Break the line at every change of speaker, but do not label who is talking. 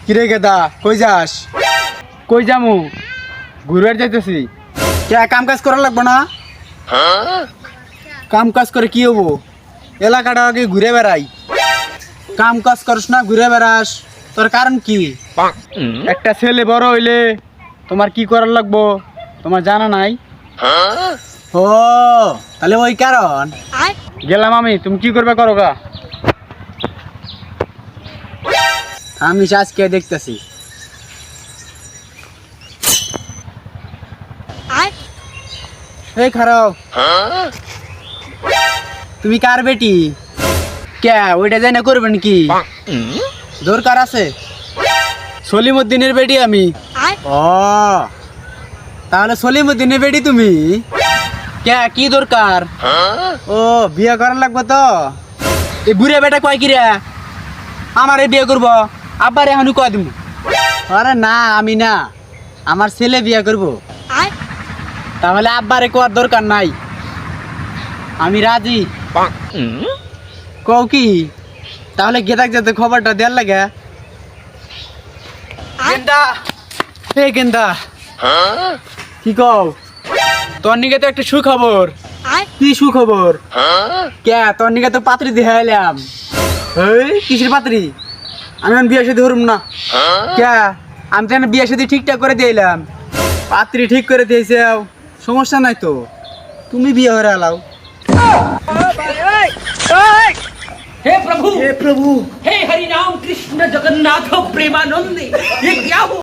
কিরে গেদা কই যাস?
কই যামু? ঘুরে যাইতেছি।
কে কাম কাজ করা লাগবে না? কাম কাজ করে কি হবো? এলাকাটা আগে ঘুরে বেড়াই। কাম কাজ করিস না, ঘুরে বেড়াস, তোর কারণ কি?
একটা ছেলে বড় হইলে তোমার কি করার লাগবো তোমার জানা নাই?
ও তাহলে ওই কারণ।
গেলাম আমি, তুমি কি করবে করো গা।
আমি আজকে দেখতেছি। এই খারাপ, তুমি কার বেটি? কে ওইটা যাই না করবেন কি দরকার আছে? সলিমুদ্দিনের বেটি আমি। ও তাহলে সলিমুদ্দিনের বেটি তুমি? কে কি দরকার? ও বিয়ে করার লাগবে তো? এই বুড়ে বেটা কয় কিরা আমারে বিয়ে করবো, আব্বার এখন কয় দিব? আরে না আমি না, আমার ছেলে বিয়ে করবো। তাহলে আব্বারে কোয়ার দরকার নাই, আমি রাজি। কও কি? তাহলে গেদাক যেতে খবরটা দেওয়ার লাগে। গেন্দা, হে গেন্দা, কি কও?
তোর নিকে তো একটা সুখবর।
কি সুখবর? কে তোর নিকে তো পাত্রী দিয়ে এলাম। এই কিসের পাত্রী? আমি এখন বিয়ে সাথে ধরুম না। কে আমি তো বিয়ে সাথে ঠিকঠাক করে দিলাম, পাত্রী ঠিক করে দিয়েছে, সমস্যা নাই তো, তুমি বিয়ে হয়ে এলাও।
हे प्रभु
হে প্রভু,
हे हरि राम कृष्ण जगन्नाथ प्रेमानंद ये क्या हुआ?